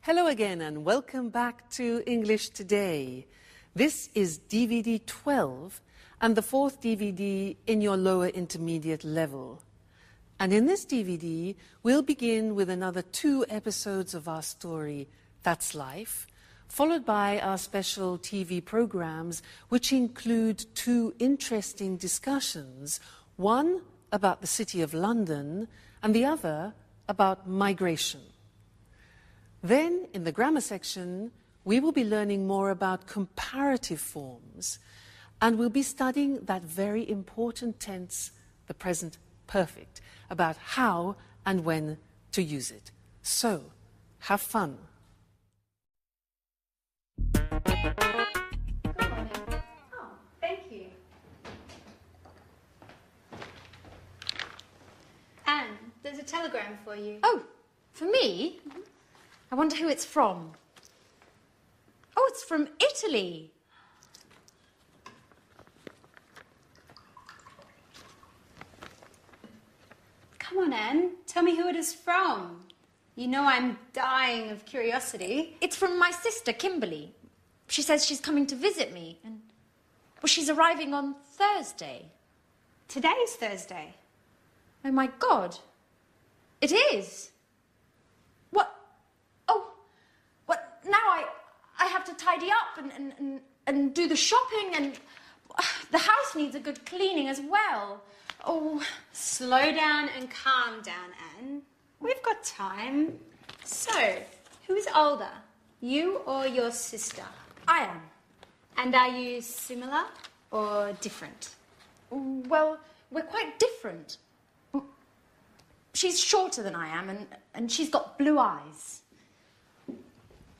Hello again and welcome back to English Today. This is DVD 12 and the fourth DVD in your lower intermediate level. And in this DVD, we'll begin with another 2 episodes of our story, That's Life, followed by our special TV programs, which include 2 interesting discussions, one about the City of London and the other about migration. Then, in the grammar section, we will be learning more about comparative forms, and we'll be studying that very important tense, the present perfect, about how and when to use it. So, have fun. Good morning. Oh, thank you. Anne, there's a telegram for you. Oh, for me? Mm-hmm. I wonder who it's from. Oh, it's from Italy. Come on, Anne. Tell me who it is from. You know I'm dying of curiosity. It's from my sister, Kimberly. She says she's coming to visit me. And, well, she's arriving on Thursday. Today's Thursday. Oh, my God. It is. What? Oh, what? Now I have to tidy up and do the shopping, and the house needs a good cleaning as well. Oh. Slow down and calm down, Anne. We've got time. So, who's older, you or your sister? I am. And are you similar or different? Well, we're quite different. She's shorter than I am, and she's got blue eyes.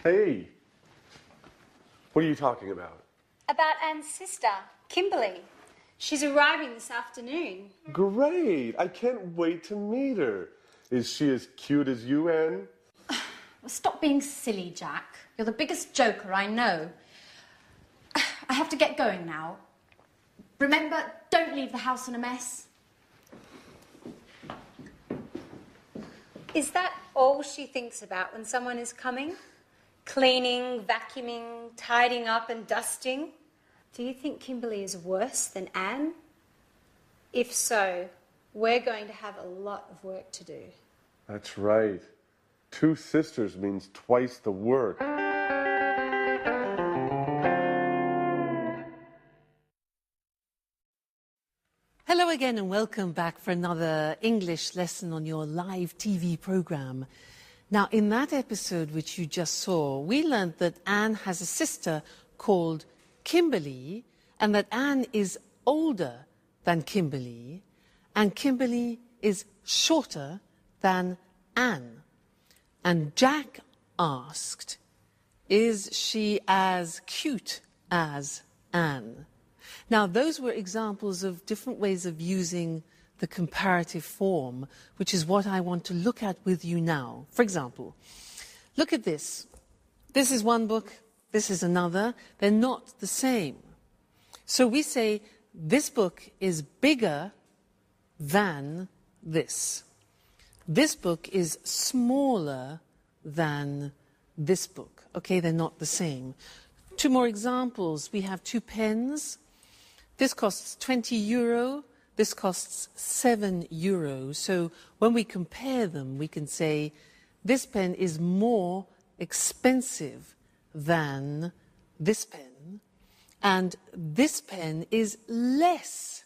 Hey, what are you talking about? About Anne's sister, Kimberly. She's arriving this afternoon. Great, I can't wait to meet her. Is she as cute as you, Anne? Well, stop being silly, Jack. You're the biggest joker I know. I have to get going now. Remember, don't leave the house in a mess. Is that all she thinks about when someone is coming? Cleaning, vacuuming, tidying up and dusting? Do you think Kimberly is worse than Anne? If so, we're going to have a lot of work to do. That's right. 2 sisters means twice the work. Hello again and welcome back for another English lesson on your live TV program. Now, in that episode which you just saw, we learned that Anne has a sister called Kimberly, and that Anne is older than Kimberly, and Kimberly is shorter than Anne. And Jack asked, is she as cute as Anne? Now, those were examples of different ways of using the comparative form, which is what I want to look at with you now. For example, look at this. This is one book, this is another. They're not the same. So we say, this book is bigger than this. This book is smaller than this book. Okay, they're not the same. 2 more examples. We have 2 pens. This costs €20. This costs €7. So when we compare them, we can say this pen is more expensive than this pen, and this pen is less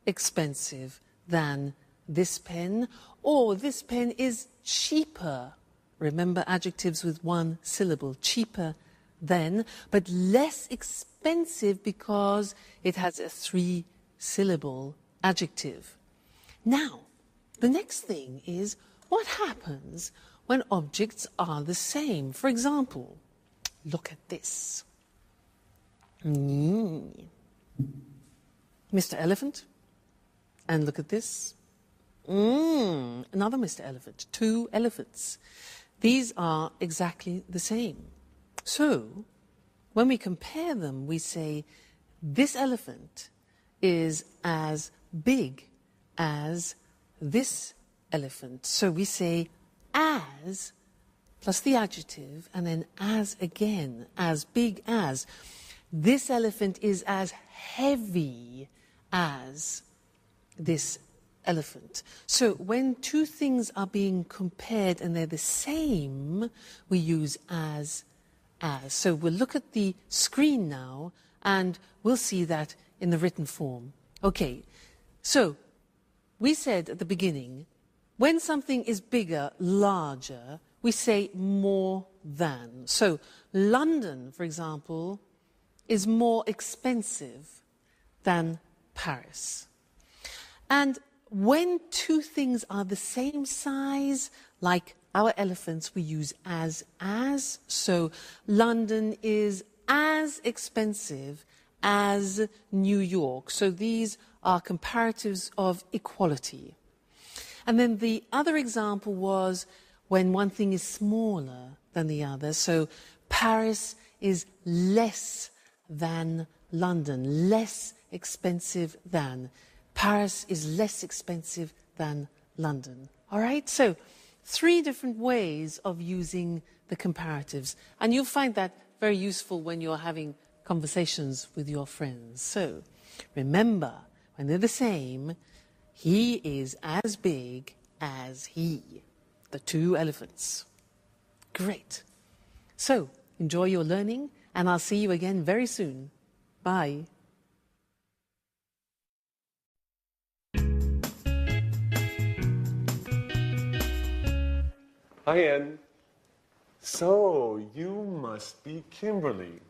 expensive than this pen, or this pen is cheaper. Remember adjectives with 1 syllable, cheaper than, but less expensive because it has a 3-syllable adjective. Now, the next thing is what happens when objects are the same. For example, look at this. Mr. Elephant. And look at this. Another Mr. Elephant. 2 elephants. These are exactly the same. So, when we compare them, we say this elephant is as big as this elephant. So we say as plus the adjective, and then as again, as big as. This elephant is as heavy as this elephant. So when two things are being compared and they're the same, we use as. So we'll look at the screen now and we'll see that in the written form. Okay, so we said at the beginning, when something is bigger, larger, we say more than. So London, for example, is more expensive than Paris. And when two things are the same size, like our elephants, we use as. So London is as expensive as New York. So these are comparatives of equality. And then the other example was when one thing is smaller than the other. So Paris is less than London, less expensive than. Paris is less expensive than London. All right? So 3 different ways of using the comparatives. And you'll find that very useful when you're having conversations with your friends. So remember, when they're the same, he is as big as he. The 2 elephants. Great. So enjoy your learning, and I'll see you again very soon. Bye. Hi, Anne. So, you must be Kimberly.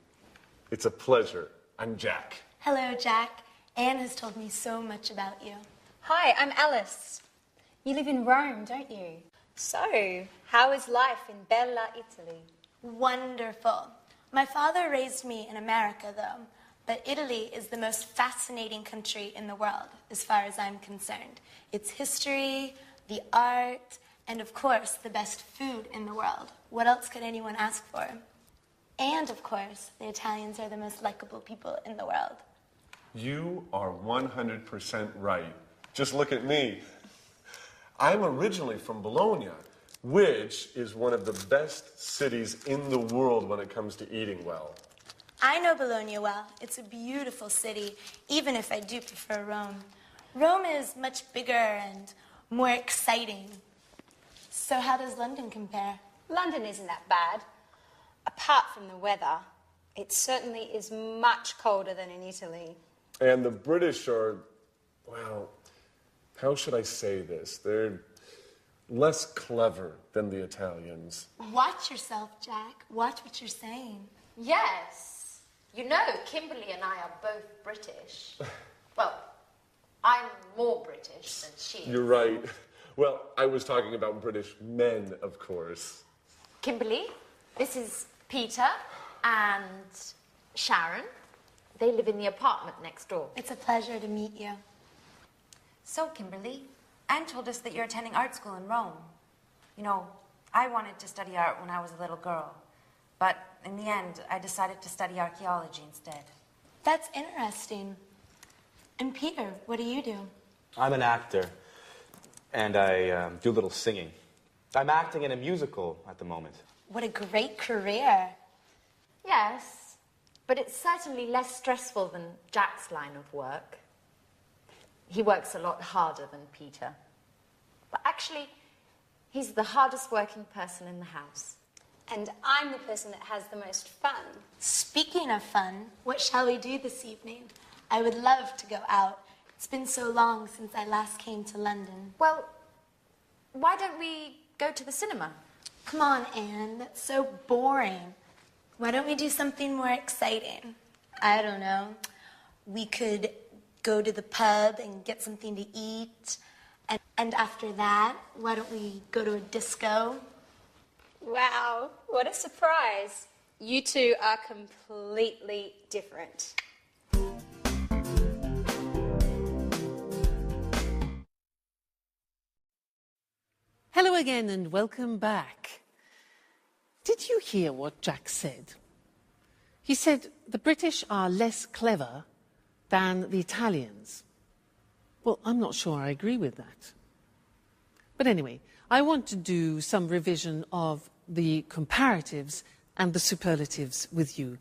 It's a pleasure. I'm Jack. Hello, Jack. Anne has told me so much about you. Hi, I'm Alice. You live in Rome, don't you? So, how is life in Bella, Italy? Wonderful. My father raised me in America, though, but Italy is the most fascinating country in the world, as far as I'm concerned. Its history, the art, and of course, the best food in the world. What else could anyone ask for? And of course, the Italians are the most likable people in the world. You are 100% right. Just look at me. I'm originally from Bologna, which is one of the best cities in the world when it comes to eating well. I know Bologna well. It's a beautiful city, even if I do prefer Rome. Rome is much bigger and more exciting. So how does London compare? London isn't that bad. Apart from the weather, it certainly is much colder than in Italy. And the British are, well, how should I say this? They're less clever than the Italians. Watch yourself, Jack. Watch what you're saying. Yes. You know, Kimberly and I are both British. Well, I'm more British than she is. You're right. Well, I was talking about British men, of course. Kimberly, this is Peter and Sharon. They live in the apartment next door. It's a pleasure to meet you. So, Kimberly, Anne told us that you're attending art school in Rome. You know, I wanted to study art when I was a little girl, but in the end, I decided to study archaeology instead. That's interesting. And Peter, what do you do? I'm an actor, and I do a little singing. I'm acting in a musical at the moment. What a great career. Yes, but it's certainly less stressful than Jack's line of work. He works a lot harder than Peter. But actually, he's the hardest working person in the house. And I'm the person that has the most fun. Speaking of fun, what shall we do this evening? I would love to go out. It's been so long since I last came to London. Well, why don't we go to the cinema? Come on, Anne, that's so boring. Why don't we do something more exciting? I don't know. We could go to the pub and get something to eat. And after that, why don't we go to a disco? Wow, what a surprise. You two are completely different. Hello again and welcome back. Did you hear what Jack said? He said the British are less clever than the Italians. Well, I'm not sure I agree with that. But anyway, I want to do some revision of the comparatives and the superlatives with you.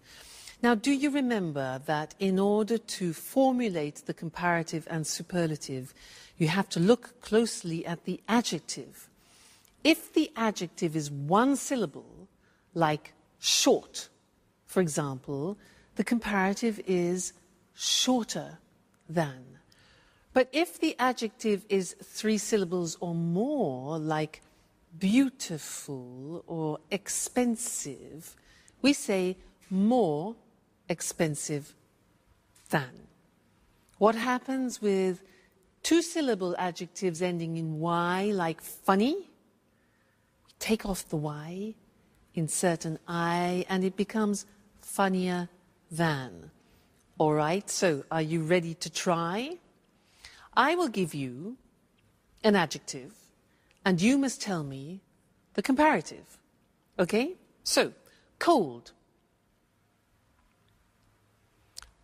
Now, do you remember that in order to formulate the comparative and superlative, you have to look closely at the adjective? If the adjective is one syllable, like short, for example, the comparative is shorter than. But if the adjective is three syllables or more, like beautiful or expensive, we say more expensive than. What happens with two-syllable adjectives ending in Y, like funny? Take off the Y, insert an I, and it becomes funnier than. All right, so are you ready to try? I will give you an adjective, and you must tell me the comparative. Okay? So, cold.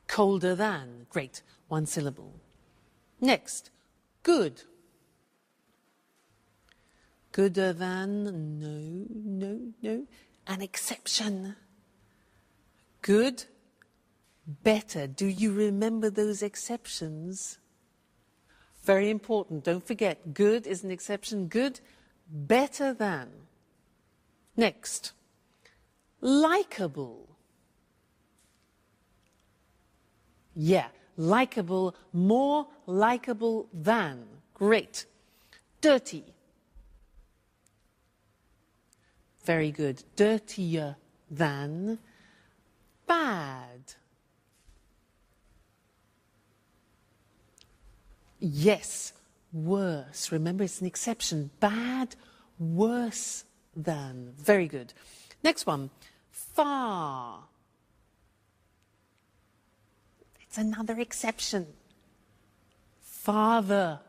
Colder than. Great. One syllable. Next, good. Gooder than. No. An exception. Good. Better. Do you remember those exceptions? Very important. Don't forget, good is an exception. Good, better than. Next, likable. Yeah, likable, more likable than. Great. Dirty. Very good. Dirtier than. Bad. Yes, worse. Remember, it's an exception. Bad, worse than. Very good. Next one. Far. It's another exception. Farther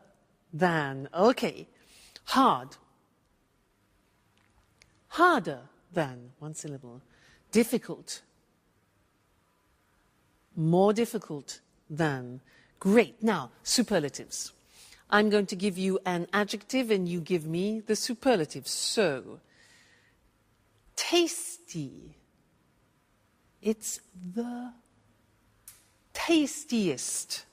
than. Okay. Hard. Harder than. One syllable. Difficult. More difficult than. Great. Now, superlatives. I'm going to give you an adjective and you give me the superlative. So, tasty. It's the tastiest.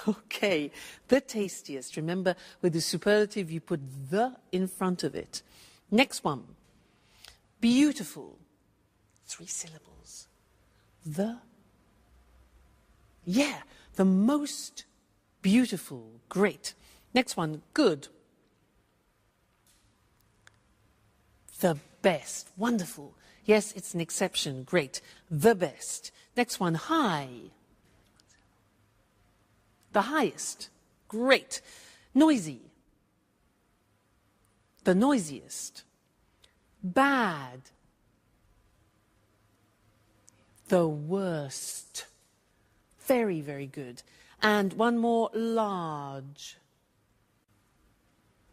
Okay, the tastiest. Remember, with the superlative, you put the in front of it. Next one. Beautiful. Three syllables. The. Yeah. The most beautiful. Great. Next one, good. The best. Wonderful. Yes, it's an exception. Great. The best. Next one, high. The highest. Great. Noisy. The noisiest. Bad. The worst. Very, very good. And one more, large.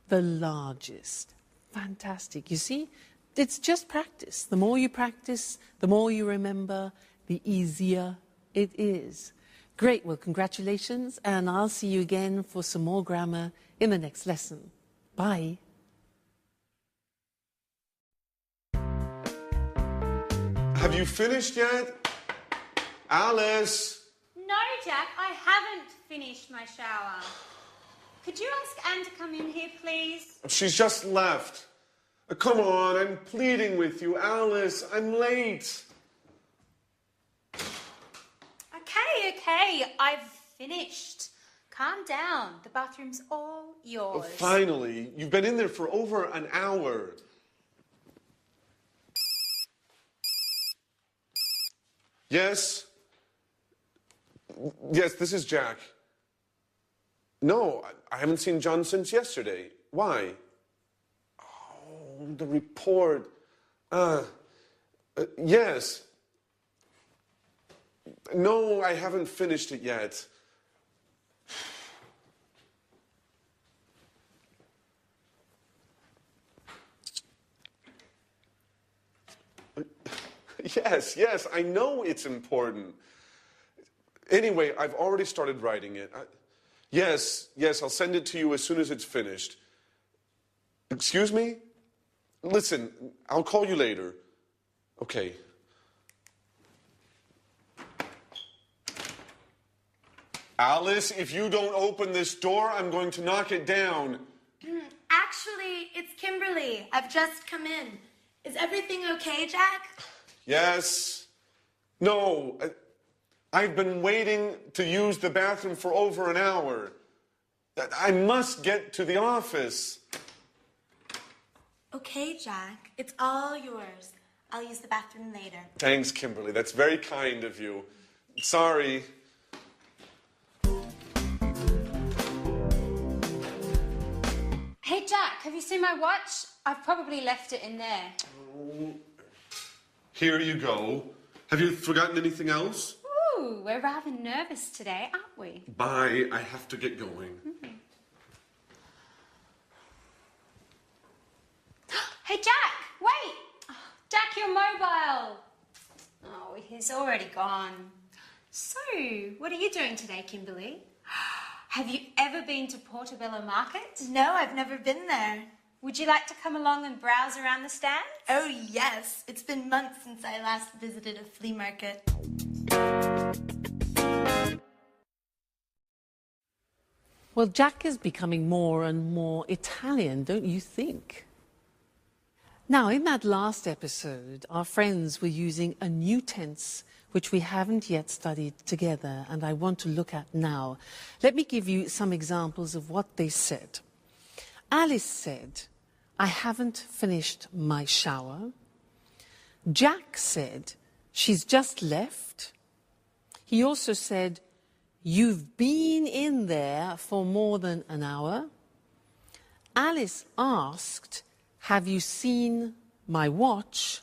The largest. Fantastic. You see, it's just practice. The more you practice, the more you remember, the easier it is. Great. Well, congratulations. And I'll see you again for some more grammar in the next lesson. Bye. Have you finished yet? Alice! No, Jack, I haven't finished my shower. Could you ask Anne to come in here, please? She's just left. Come on, I'm pleading with you. Alice, I'm late. Okay, I've finished. Calm down. The bathroom's all yours. Oh, finally. You've been in there for over an hour. Yes? Yes, this is Jack. No, I haven't seen John since yesterday. Why? Oh, the report. Yes. No, I haven't finished it yet. Yes, I know it's important. Anyway, I've already started writing it. Yes, I'll send it to you as soon as it's finished. Excuse me? Listen, I'll call you later. Okay. Alice, if you don't open this door, I'm going to knock it down. Actually, it's Kimberly. I've just come in. Is everything okay, Jack? Yes. No. I've been waiting to use the bathroom for over an hour. I must get to the office. Okay, Jack. It's all yours. I'll use the bathroom later. Thanks, Kimberly. That's very kind of you. Sorry. Hey, Jack, have you seen my watch? I've probably left it in there. Oh, here you go. Have you forgotten anything else? Ooh, we're rather nervous today, aren't we? Bye. I have to get going. Hey, Jack, wait! Oh, Jack, your mobile. Oh, he's already gone. So, what are you doing today, Kimberly? Have you ever been to Portobello Market? No, I've never been there. Would you like to come along and browse around the stands? Oh, yes. It's been months since I last visited a flea market. Well, Jack is becoming more and more Italian, don't you think? Now, in that last episode, our friends were using a new tense which we haven't yet studied together, and I want to look at now. Let me give you some examples of what they said. Alice said, I haven't finished my shower. Jack said, she's just left. He also said, you've been in there for more than an hour. Alice asked, have you seen my watch?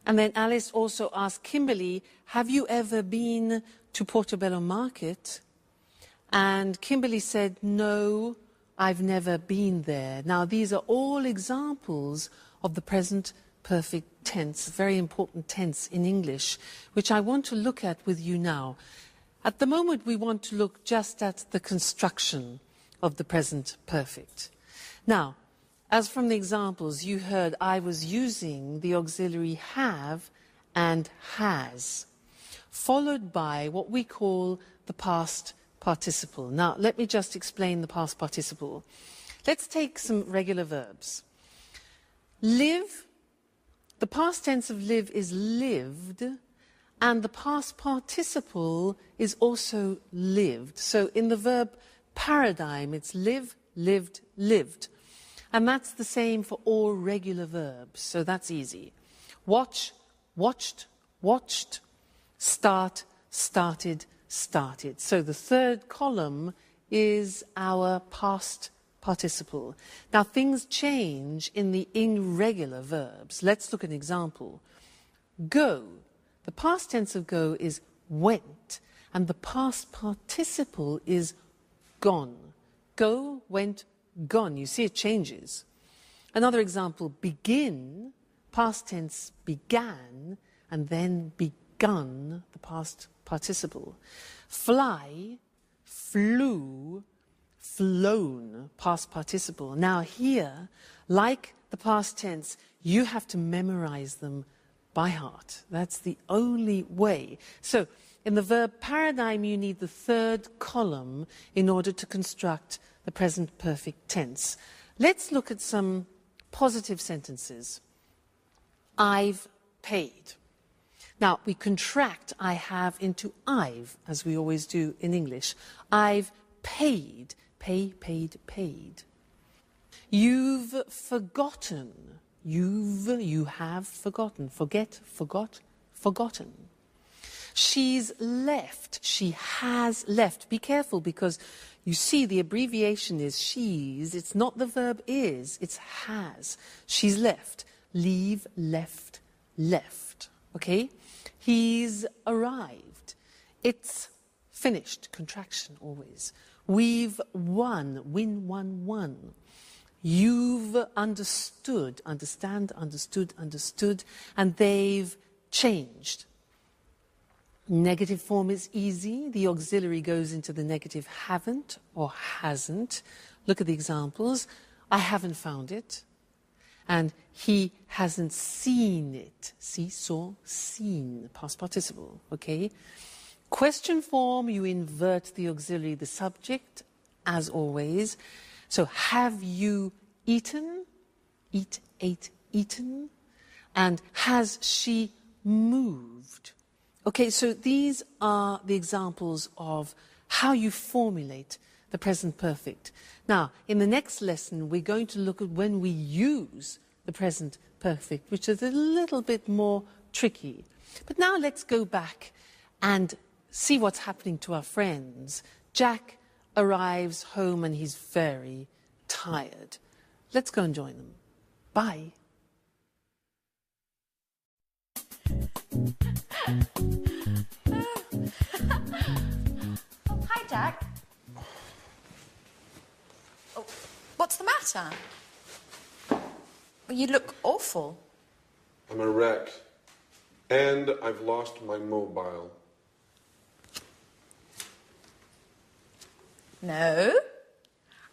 And then Alice also asked Kimberly, have you ever been to Portobello Market? And Kimberly said, no, I've never been there. Now, these are all examples of the present perfect tense, very important tense in English, which I want to look at with you now. At the moment, we want to look just at the construction of the present perfect. Now, as from the examples you heard, I was using the auxiliary have and has, followed by what we call the past participle. Now, let me just explain the past participle. Let's take some regular verbs. Live, the past tense of live is lived, and the past participle is also lived. So in the verb paradigm, it's live, lived, lived. And that's the same for all regular verbs, so that's easy. Watch, watched, watched. Start, started, started. So the third column is our past participle. Now things change in the irregular verbs. Let's look at an example. Go. The past tense of go is went, and the past participle is gone. Go, went, gone. You see it changes. Another example, begin, past tense began, and then begun, the past participle. Fly, flew, flown, past participle. Now here, like the past tense, you have to memorize them by heart. That's the only way. So in the verb paradigm, you need the third column in order to construct the present perfect tense. Let's look at some positive sentences. I've paid. Now, we contract I have into I've, as we always do in English. I've paid. Pay, paid, paid. You've forgotten. You have forgotten. Forget, forgot, forgotten. She's left. She has left. Be careful, because you see the abbreviation is she's. It's not the verb is, it's has. She's left. Leave, left, left. Okay? He's arrived. It's finished. Contraction always. We've won. Win, won, won. You've understood. Understand, understood, understood. And they've changed. Negative form is easy. The auxiliary goes into the negative haven't or hasn't. Look at the examples. I haven't found it. And he hasn't seen it. See, saw, seen, past participle, okay? Question form, you invert the auxiliary, the subject, as always. So, have you eaten? Eat, ate, eaten. And has she moved? Okay, so these are the examples of how you formulate the present perfect. Now, in the next lesson, we're going to look at when we use the present perfect, which is a little bit more tricky. But now let's go back and see what's happening to our friends. Jack arrives home and he's very tired. Let's go and join them. Bye. Oh, hi, Jack. Oh, what's the matter? You look awful. I'm a wreck. And I've lost my mobile. No.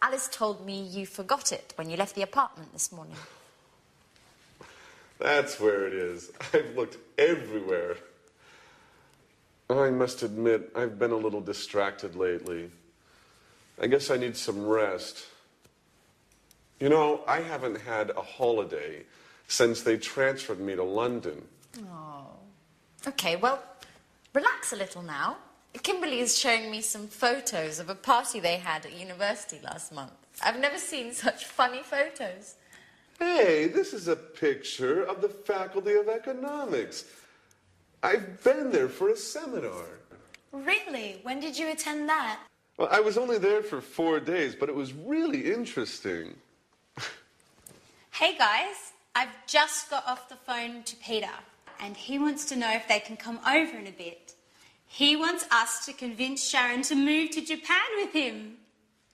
Alice told me you forgot it when you left the apartment this morning. That's where it is. I've looked everywhere. I must admit, I've been a little distracted lately. I guess I need some rest. You know, I haven't had a holiday since they transferred me to London. Oh. Okay, well, relax a little now. Kimberly is showing me some photos of a party they had at university last month. I've never seen such funny photos. Hey, this is a picture of the Faculty of Economics. I've been there for a seminar. Really? When did you attend that? Well, I was only there for 4 days, but it was really interesting. Hey guys, I've just got off the phone to Peter and he wants to know if they can come over in a bit. He wants us to convince Sharon to move to Japan with him.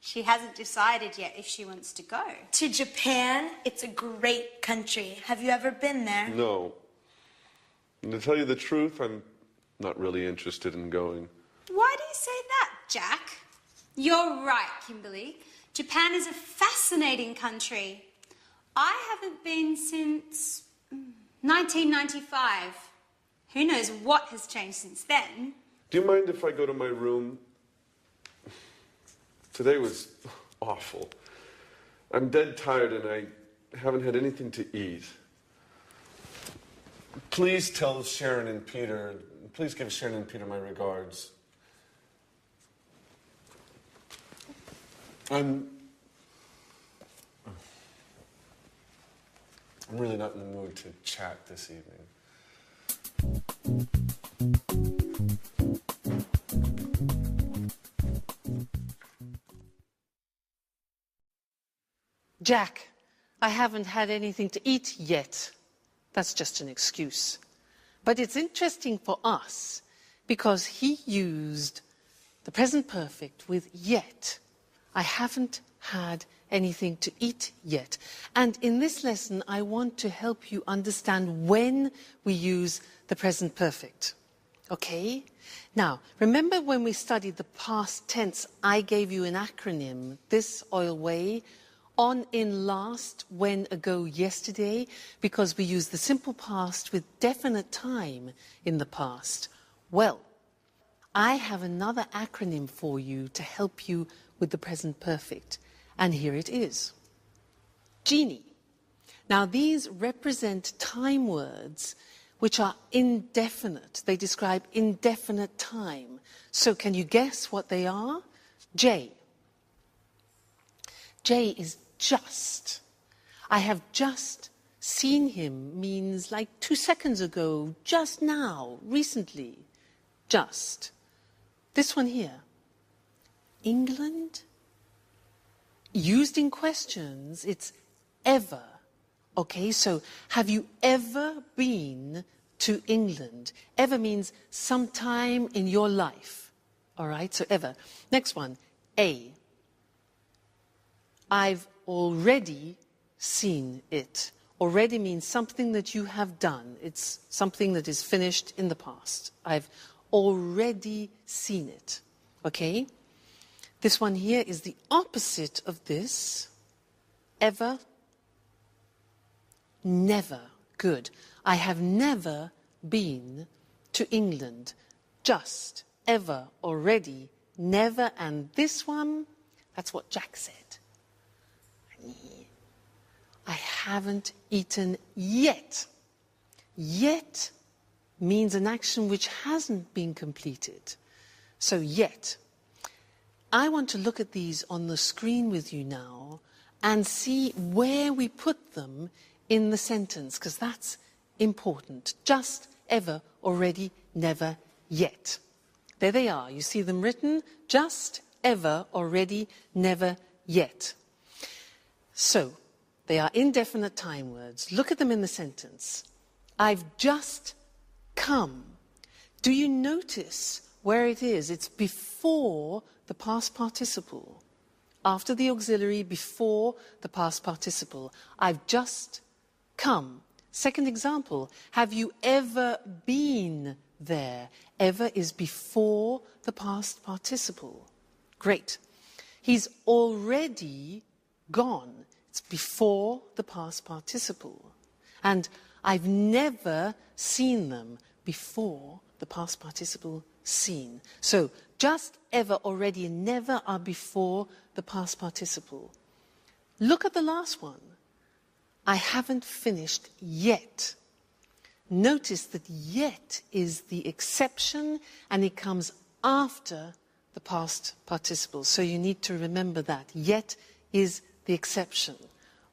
She hasn't decided yet if she wants to go. To Japan? It's a great country. Have you ever been there? No. And to tell you the truth, I'm not really interested in going. Why do you say that, Jack? You're right, Kimberly. Japan is a fascinating country. I haven't been since 1995. Who knows what has changed since then? Do you mind if I go to my room? Today was awful. I'm dead tired and I haven't had anything to eat. Please tell Sharon and Peter, please give Sharon and Peter my regards. I'm really not in the mood to chat this evening. Jack, I haven't had anything to eat yet. That's just an excuse. But it's interesting for us because he used the present perfect with yet. I haven't had anything to eat yet. And in this lesson, I want to help you understand when we use the present perfect. Okay? Now, remember when we studied the past tense, I gave you an acronym, this, oil, way, on, in, last, when, ago, yesterday, because we use the simple past with definite time in the past. Well, I have another acronym for you to help you with the present perfect. And here it is. Genie. Now, these represent time words which are indefinite. They describe indefinite time. So can you guess what they are? J. J is just. I have just seen him means like 2 seconds ago, just now, recently. Just. This one here. England. Used in questions, it's ever. Okay, so have you ever been to England? Ever means sometime in your life. All right, so ever. Next one, A. I've already seen it. Already means something that you have done. It's something that is finished in the past. I've already seen it. Okay? This one here is the opposite of this. Ever. never. Good. I have never been to England. Just, ever, already, never, and this one, that's what Jack said. I haven't eaten yet. Yet means an action which hasn't been completed. So yet. I want to look at these on the screen with you now and see where we put them in the sentence, because that's important. Just, ever, already, never, yet. There they are. You see them written. Just, ever, already, never, yet. So, they are indefinite time words. Look at them in the sentence. I've just come. Do you notice where it is? It's before the past participle. After the auxiliary, before the past participle. I've just come. Second example, have you ever been there? Ever is before the past participle. Great. He's already gone. It's before the past participle. And I've never seen them before the past participle seen. So just, ever, already, and never are before the past participle. Look at the last one. I haven't finished yet. Notice that yet is the exception and it comes after the past participle. So you need to remember that. Yet is the exception.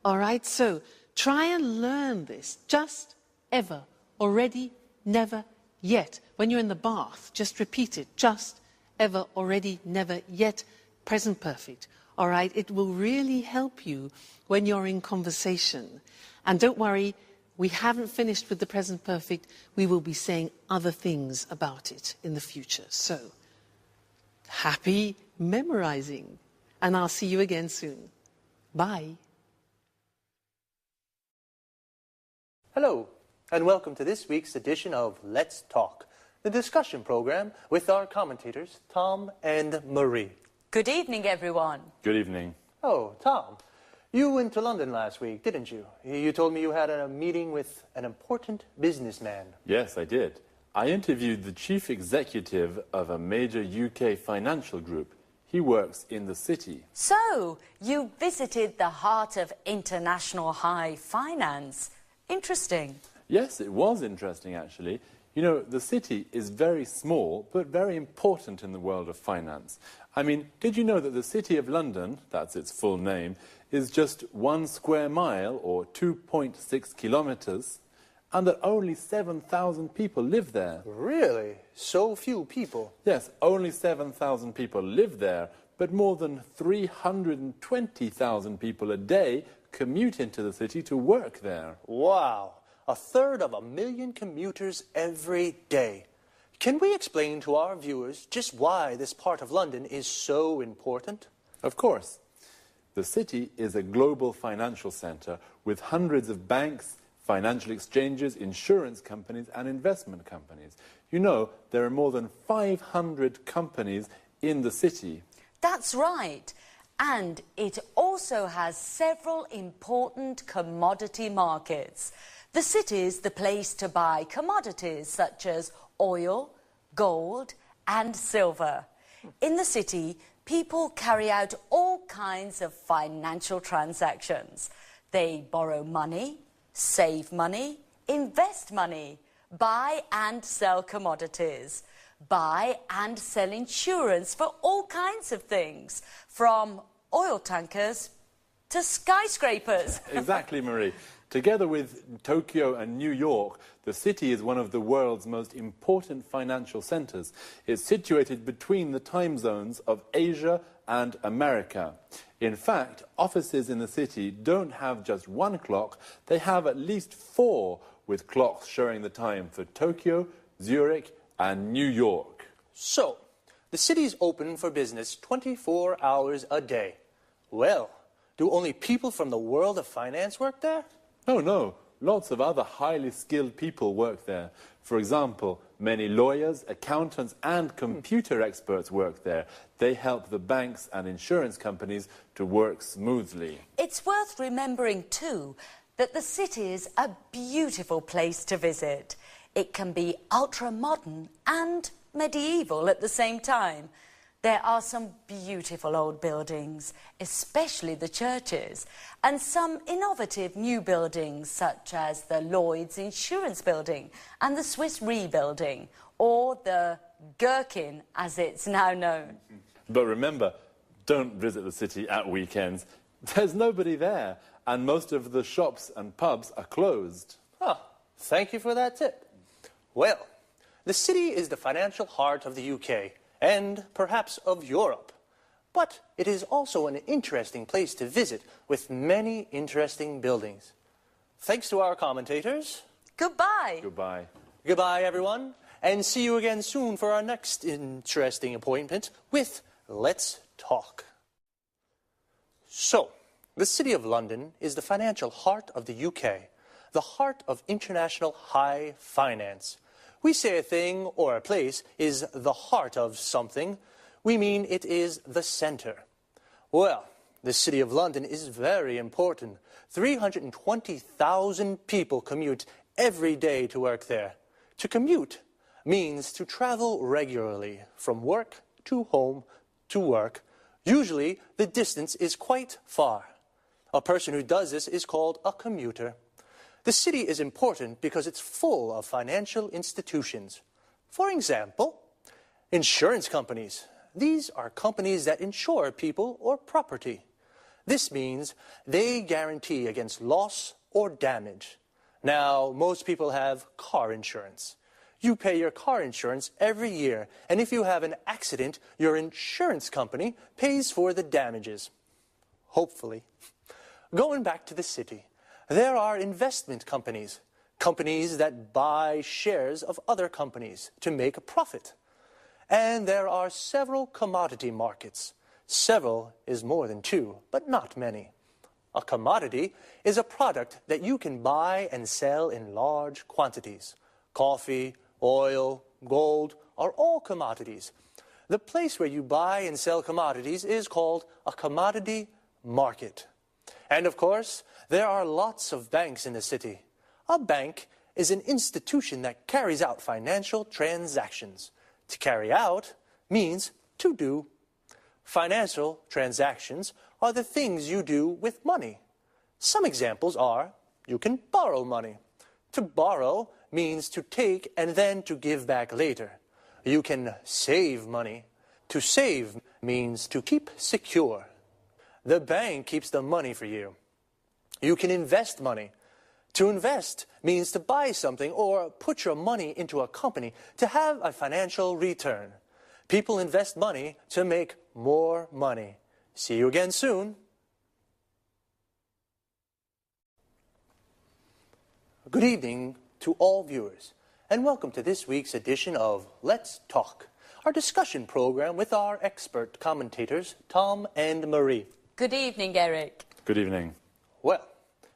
All right, so try and learn this. Just, ever, already, never, yet. When you're in the bath, just repeat it. Just, ever, already, never, yet, present perfect. All right, it will really help you when you're in conversation. And don't worry, we haven't finished with the present perfect. We will be saying other things about it in the future. So, happy memorizing. And I'll see you again soon. Bye. Hello, and welcome to this week's edition of Let's Talk, the discussion program with our commentators, Tom and Marie. Good evening, everyone. Good evening. Oh, Tom, you went to London last week, didn't you? You told me you had a meeting with an important businessman. Yes, I did. I interviewed the chief executive of a major UK financial group. He works in the city. So, you visited the heart of international high finance. Interesting. Yes, it was interesting, actually. You know, the city is very small, but very important in the world of finance. I mean, did you know that the City of London, that's its full name, is just 1 square mile, or 2.6 kilometres, and that only 7,000 people live there? Really? So few people? Yes, only 7,000 people live there, but more than 320,000 people a day commute into the city to work there. Wow, 1/3 of a million commuters every day. Can we explain to our viewers just why this part of London is so important? Of course. The city is a global financial centre with hundreds of banks, financial exchanges, insurance companies and investment companies. You know, there are more than 500 companies in the city. That's right. And it also has several important commodity markets. The city's the place to buy commodities such as oil, gold and silver. In the city, people carry out all kinds of financial transactions. They borrow money, save money, invest money, buy and sell commodities, buy and sell insurance for all kinds of things, from oil tankers to skyscrapers. Exactly, Marie. Together with Tokyo and New York, the city is one of the world's most important financial centres. It's situated between the time zones of Asia and America. In fact, offices in the city don't have just one clock, they have at least 4, with clocks showing the time for Tokyo, Zurich and New York. So, the city's open for business 24 hours a day. Well, do only people from the world of finance work there? Oh, no. Lots of other highly skilled people work there. For example, many lawyers, accountants and computer experts work there. They help the banks and insurance companies to work smoothly. It's worth remembering, too, that the city is a beautiful place to visit. It can be ultra-modern and medieval at the same time. There are some beautiful old buildings, especially the churches, and some innovative new buildings such as the Lloyd's Insurance Building and the Swiss Re Building, or the Gherkin as it's now known. But remember, don't visit the city at weekends. There's nobody there, and most of the shops and pubs are closed. Oh, thank you for that tip. Well, the city is the financial heart of the UK and perhaps of Europe. But it is also an interesting place to visit with many interesting buildings. Thanks to our commentators. Goodbye. Goodbye. Goodbye, everyone, and see you again soon for our next interesting appointment with Let's Talk. So, the City of London is the financial heart of the UK, the heart of international high finance. We say a thing or a place is the heart of something, we mean it is the center. Well, the City of London is very important. 320,000 people commute every day to work there. To commute means to travel regularly from work to home to work. Usually, the distance is quite far. A person who does this is called a commuter. The city is important because it's full of financial institutions. For example, insurance companies. These are companies that insure people or property. This means they guarantee against loss or damage. Now, most people have car insurance. You pay your car insurance every year, and if you have an accident, your insurance company pays for the damages. Hopefully. Going back to the city, there are investment companies, companies that buy shares of other companies to make a profit. And there are several commodity markets. Several is more than two, but not many. A commodity is a product that you can buy and sell in large quantities. Coffee, oil, gold are all commodities. The place where you buy and sell commodities is called a commodity market. And of course, there are lots of banks in the city. A bank is an institution that carries out financial transactions. To carry out means to do. Financial transactions are the things you do with money. Some examples are, you can borrow money. To borrow means to take and then to give back later. You can save money. To save means to keep secure. The bank keeps the money for you. You can invest money. To invest means to buy something or put your money into a company to have a financial return. People invest money to make more money. See you again soon. Good evening to all viewers, and welcome to this week's edition of Let's Talk, our discussion program with our expert commentators, Tom and Marie. Good evening, Eric. Good evening. Well,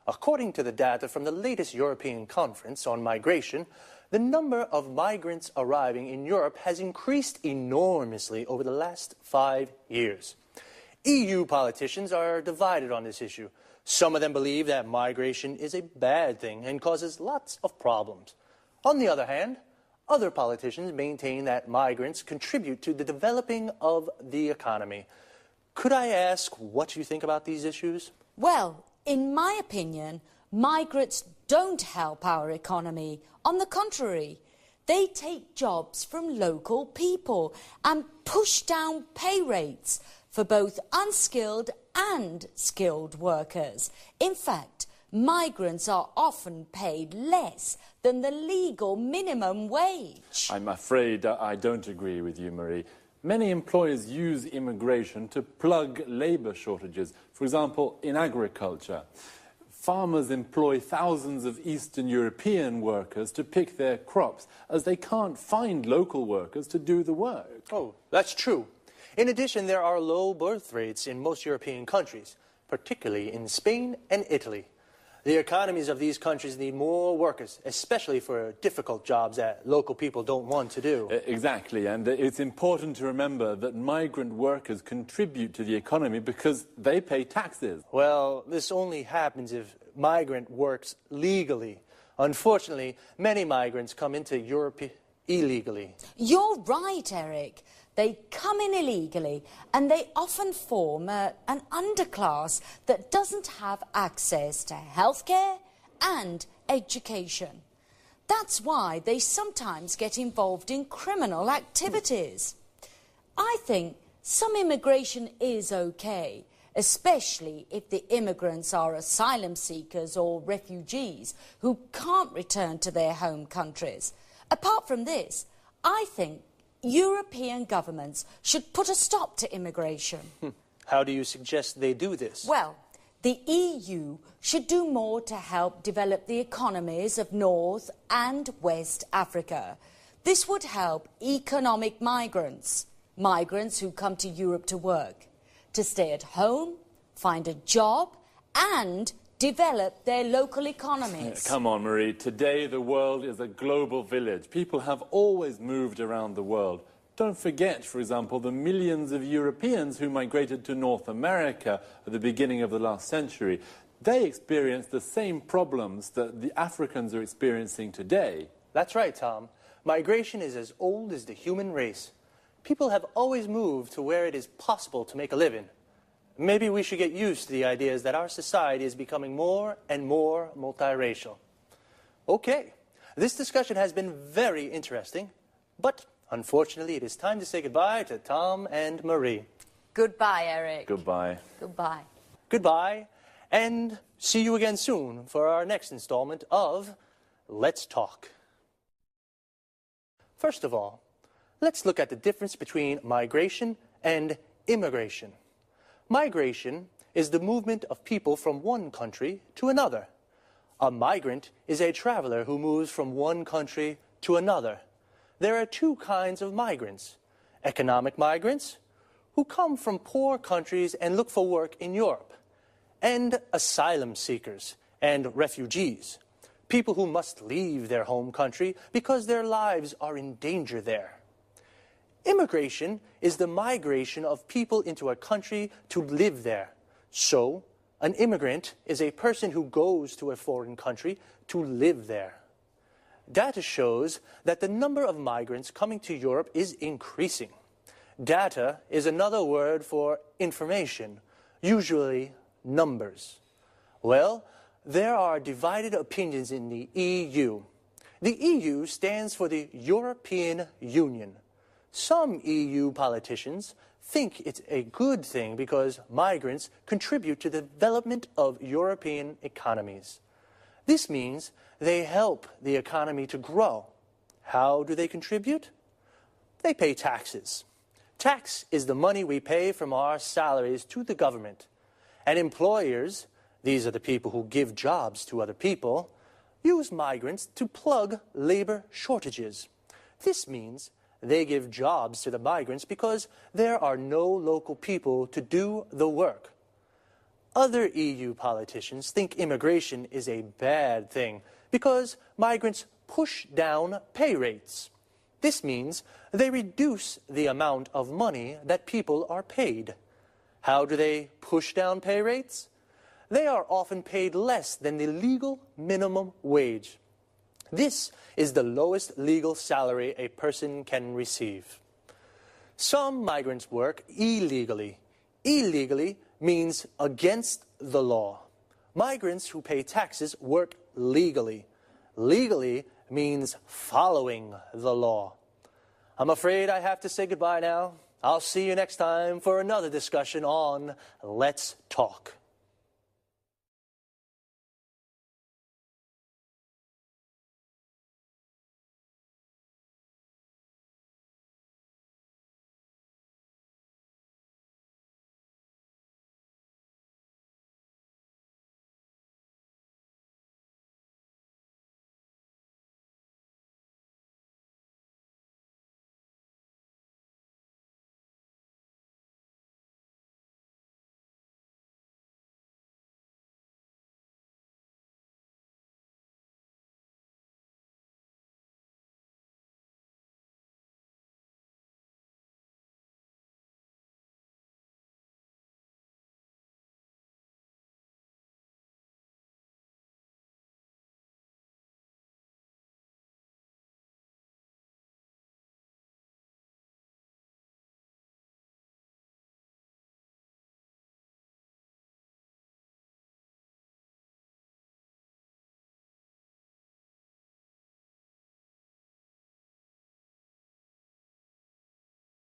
according to the data from the latest European conference on migration, the number of migrants arriving in Europe has increased enormously over the last 5 years. EU politicians are divided on this issue. Some of them believe that migration is a bad thing and causes lots of problems. On the other hand, other politicians maintain that migrants contribute to the developing of the economy. Could I ask what you think about these issues? Well, in my opinion, migrants don't help our economy. On the contrary, they take jobs from local people and push down pay rates for both unskilled and skilled workers. In fact, migrants are often paid less than the legal minimum wage. I'm afraid I don't agree with you, Marie. Many employers use immigration to plug labour shortages. For example, in agriculture, farmers employ thousands of Eastern European workers to pick their crops, as they can't find local workers to do the work. Oh, that's true. In addition, there are low birth rates in most European countries, particularly in Spain and Italy. The economies of these countries need more workers, especially for difficult jobs that local people don't want to do. Exactly, and it's important to remember that migrant workers contribute to the economy because they pay taxes. Well, this only happens if migrant works legally. Unfortunately, many migrants come into Europe illegally. You're right, Eric. They come in illegally and they often form an underclass that doesn't have access to healthcare and education. That's why they sometimes get involved in criminal activities. I think some immigration is okay, especially if the immigrants are asylum seekers or refugees who can't return to their home countries. Apart from this, I think European governments should put a stop to immigration. How do you suggest they do this? Well, the EU should do more to help develop the economies of North and West Africa. This would help economic migrants, migrants who come to Europe to work, to stay at home, find a job and develop their local economies. Come on, Marie. Today the world is a global village. People have always moved around the world. Don't forget, for example, the millions of Europeans who migrated to North America at the beginning of the last century. They experienced the same problems that the Africans are experiencing today. That's right, Tom. Migration is as old as the human race. People have always moved to where it is possible to make a living. Maybe we should get used to the ideas that our society is becoming more and more multiracial. Okay, this discussion has been very interesting, but unfortunately it is time to say goodbye to Tom and Marie. Goodbye, Eric. Goodbye. Goodbye. Goodbye, and see you again soon for our next installment of Let's Talk. First of all, let's look at the difference between migration and immigration. Migration is the movement of people from one country to another. A migrant is a traveler who moves from one country to another. There are two kinds of migrants: economic migrants, who come from poor countries and look for work in Europe, and asylum seekers and refugees, people who must leave their home country because their lives are in danger there. Immigration is the migration of people into a country to live there. So, an immigrant is a person who goes to a foreign country to live there. Data shows that the number of migrants coming to Europe is increasing. Data is another word for information, usually numbers. Well, there are divided opinions in the EU. The EU stands for the European Union. Some EU politicians think it's a good thing because migrants contribute to the development of European economies. This means they help the economy to grow. How do they contribute? They pay taxes. Tax is the money we pay from our salaries to the government. And employers, these are the people who give jobs to other people, use migrants to plug labor shortages. This means they give jobs to the migrants because there are no local people to do the work. Other EU politicians think immigration is a bad thing because migrants push down pay rates. This means they reduce the amount of money that people are paid. How do they push down pay rates? They are often paid less than the legal minimum wage. This is the lowest legal salary a person can receive. Some migrants work illegally. Illegally means against the law. Migrants who pay taxes work legally. Legally means following the law. I'm afraid I have to say goodbye now. I'll see you next time for another discussion on Let's Talk.